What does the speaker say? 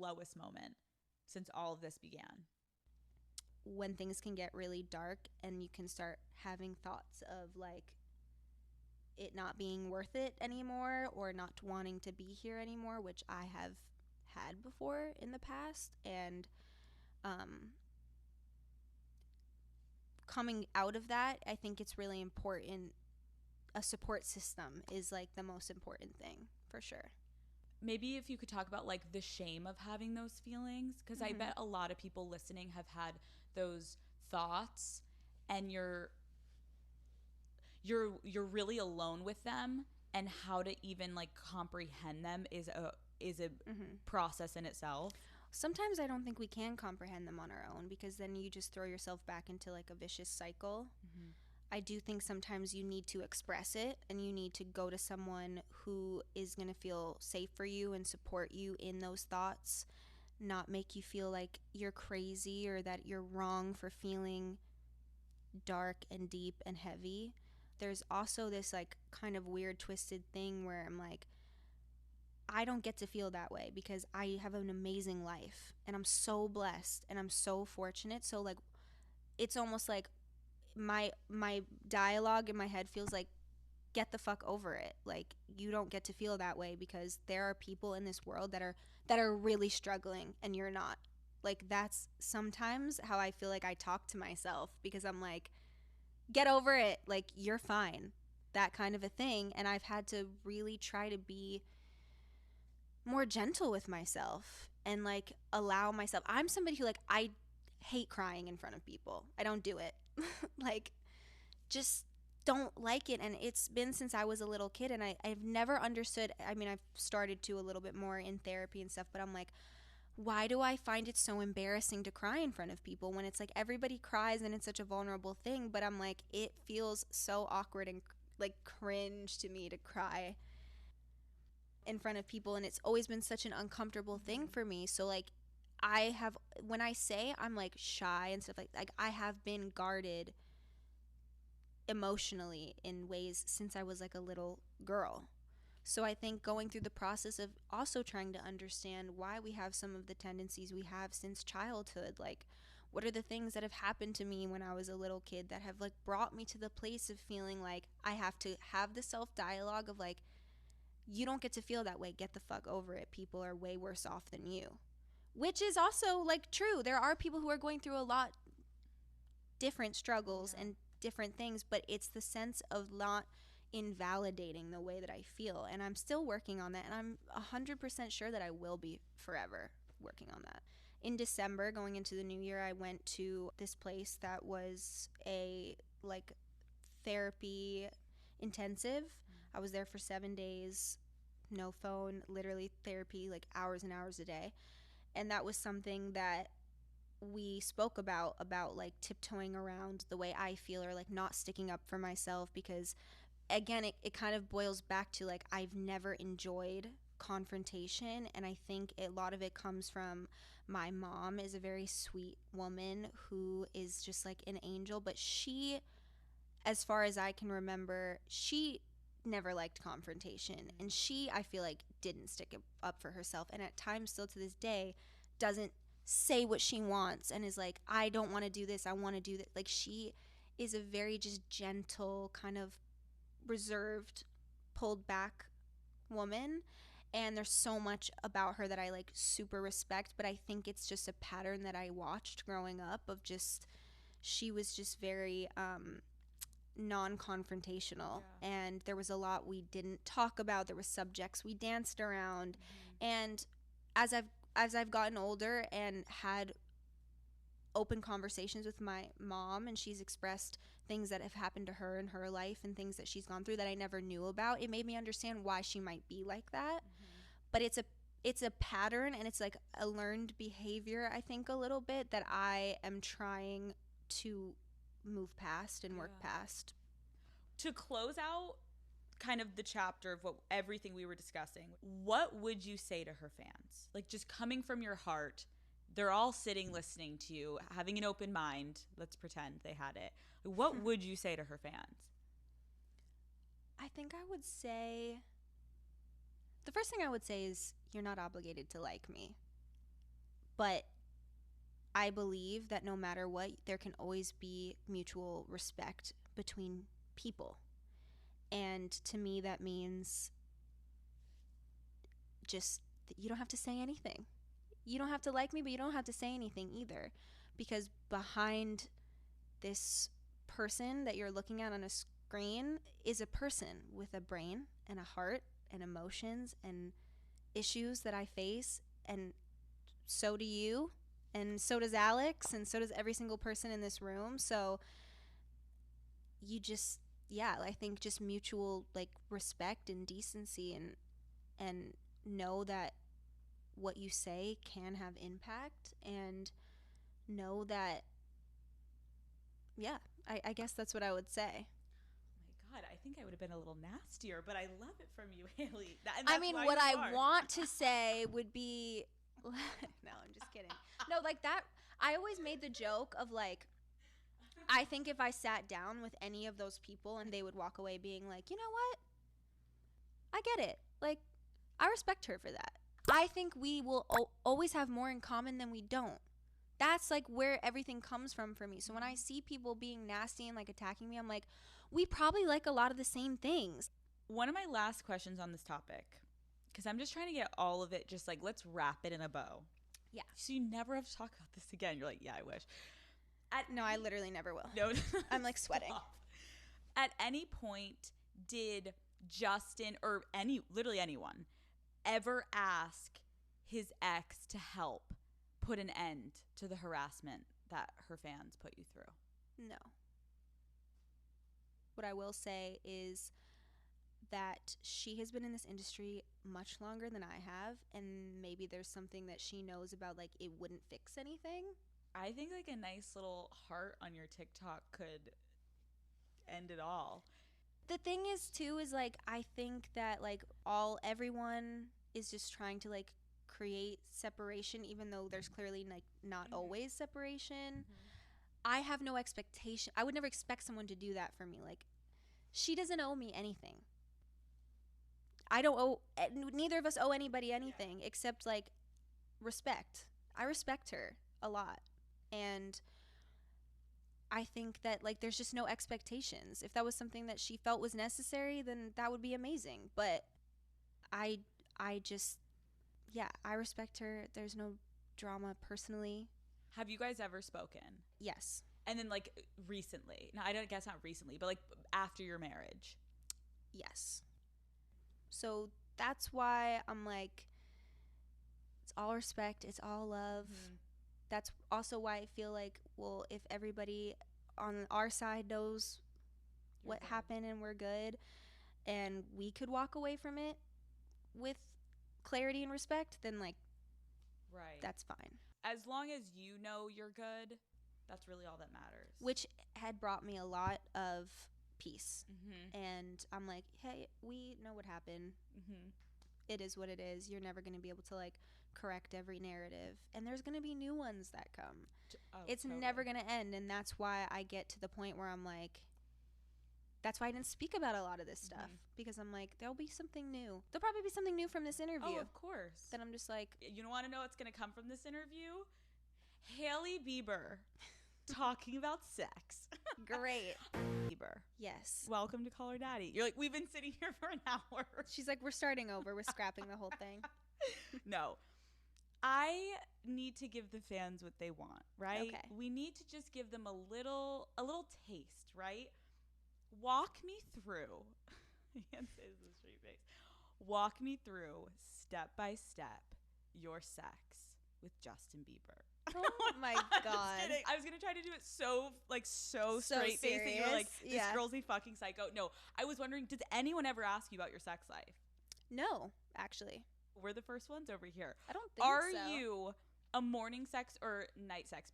lowest moment since all of this began? When things can get really dark and you can start having thoughts of like it not being worth it anymore or not wanting to be here anymore, which I have had before in the past. And coming out of that, I think it's really important. A support system is like the most important thing for sure. Maybe if you could talk about like the shame of having those feelings, because I bet a lot of people listening have had those thoughts, and you're really alone with them, and how to even like comprehend them is a process in itself. Sometimes I don't think we can comprehend them on our own, because then you just throw yourself back into like a vicious cycle. I do think sometimes you need to express it, and you need to go to someone who is going to feel safe for you and support you in those thoughts, not make you feel like you're crazy or that you're wrong for feeling dark and deep and heavy. There's also this like kind of weird twisted thing where I'm like, I don't get to feel that way because I have an amazing life and I'm so blessed and I'm so fortunate. So like it's almost like my dialogue in my head feels like, get the fuck over it. Like you don't get to feel that way because there are people in this world that are really struggling and you're not. Like that's sometimes how I feel like I talk to myself, because I'm like, get over it, like you're fine, that kind of a thing. And I've had to really try to be more gentle with myself and like allow myself. I'm somebody who like, I hate crying in front of people. I don't do it. Like just don't like it. And it's been since I was a little kid, and I've never understood. I mean, I've started to a little bit more in therapy and stuff, but I'm like, why do I find it so embarrassing to cry in front of people when it's like everybody cries and it's such a vulnerable thing? But I'm like, it feels so awkward and like cringe to me to cry in front of people, and it's always been such an uncomfortable thing for me. So like I have, when I say I'm like shy and stuff, like I have been guarded emotionally in ways since I was like a little girl. So I think going through the process of also trying to understand why we have some of the tendencies we have since childhood, like what are the things that have happened to me when I was a little kid that have like brought me to the place of feeling like I have to have the self dialogue of like, you don't get to feel that way, get the fuck over it, people are way worse off than you, which is also like true. There are people who are going through a lot different struggles and different things, but it's the sense of not invalidating the way that I feel. And I'm still working on that. And I'm 100% sure that I will be forever working on that. In December, going into the new year, I went to this place that was a like therapy intensive. I was there for 7 days, no phone, literally therapy, like hours and hours a day. And that was something that we spoke about like tiptoeing around the way I feel, or like not sticking up for myself, because again it kind of boils back to like I've never enjoyed confrontation. And I think a lot of it comes from my mom is a very sweet woman who is just like an angel, but she, as far as I can remember, she never liked confrontation, and she, I feel like, didn't stick up for herself, and at times still to this day doesn't say what she wants and is like, I don't want to do this, I want to do that. Like she is a very just gentle, kind of reserved, pulled back woman, and there's so much about her that I like super respect, but I think it's just a pattern that I watched growing up of just, she was just very non-confrontational. And there was a lot we didn't talk about, there was subjects we danced around. And as I've gotten older and had open conversations with my mom, and she's expressed things that have happened to her in her life and things that she's gone through that I never knew about, it made me understand why she might be like that. But it's a pattern, and it's like a learned behavior, I think, a little bit, that I am trying to move past and work past. To close out kind of the chapter of what everything we were discussing, what would you say to her fans? Like just coming from your heart, they're all sitting listening to you, having an open mind. Let's pretend they had it. What would you say to her fans? I think I would say, the first thing I would say is, you're not obligated to like me. But I believe that no matter what, there can always be mutual respect between people. And to me, that means just you don't have to say anything. You don't have to like me, but you don't have to say anything either. Because behind this person that you're looking at on a screen is a person with a brain and a heart and emotions and issues that I face. And so do you. And so does Alex. And so does every single person in this room. So you just, yeah, I think just mutual like respect and decency and know that what you say can have impact, and know that, yeah, I guess that's what I would say. Oh my God, I think I would have been a little nastier, but I love it from you, Hailey. I mean, what I want to say would be, no, I'm just kidding. No, like that, I always made the joke of like, I think if I sat down with any of those people and they would walk away being like, you know what? I get it. Like, I respect her for that. I think we will always have more in common than we don't. That's like where everything comes from for me. So when I see people being nasty and like attacking me, I'm like, we probably like a lot of the same things. One of my last questions on this topic, because I'm just trying to get all of it, just like, let's wrap it in a bow. Yeah. So you never have to talk about this again. You're like, yeah, I wish. No, I literally never will. No. I'm like sweating. Stop. At any point, did Justin or literally anyone ever ask his ex to help put an end to the harassment that her fans put you through? No. What I will say is that she has been in this industry much longer than I have, and maybe there's something that she knows about, like it wouldn't fix anything. I think like a nice little heart on your TikTok could end it all. The thing is too is like I think that like everyone is just trying to like create separation, even though there's clearly like not always separation. I have no expectation. I would never expect someone to do that for me. Like, she doesn't owe me anything. I don't owe, neither of us owe anybody anything except like respect. I respect her a lot. And I think that like there's just no expectations. If that was something that she felt was necessary, then that would be amazing. But I just, yeah, I respect her. There's no drama personally. Have you guys ever spoken? Yes. And then like recently? No, I don't guess not recently, but like after your marriage? Yes. So that's why I'm like, it's all respect. It's all love. That's also why I feel like, well, if everybody on our side knows what happened and we're good, and we could walk away from it with clarity and respect, then like, right, that's fine. As long as you know you're good, that's really all that matters. Which had brought me a lot of peace. And I'm like, hey, we know what happened. It is what it is. You're never going to be able to like correct every narrative, and there's going to be new ones that come. It's totally never going to end. And that's why I get to the point where I'm like, that's why I didn't speak about a lot of this stuff, because I'm like, there'll be something new. There'll probably be something new from this interview. Oh, of course. Then I'm just like, you don't want to know what's going to come from this interview? Hailey Bieber talking about sex. Great. Bieber. Yes. Welcome to Call Her Daddy. You're like, we've been sitting here for an hour. She's like, we're starting over. We're scrapping the whole thing. No. I need to give the fans what they want, right? Okay. We need to just give them a little taste, right? Walk me through. I can't say this with a straight face. Walk me through step by step your sex with Justin Bieber. Oh my God. I was gonna try to do it so straight face that you were like, this girl's a fucking psycho. No, I was wondering, does anyone ever ask you about your sex life? No, actually. We're the first ones over here. I don't think so. Are you a morning sex or night sex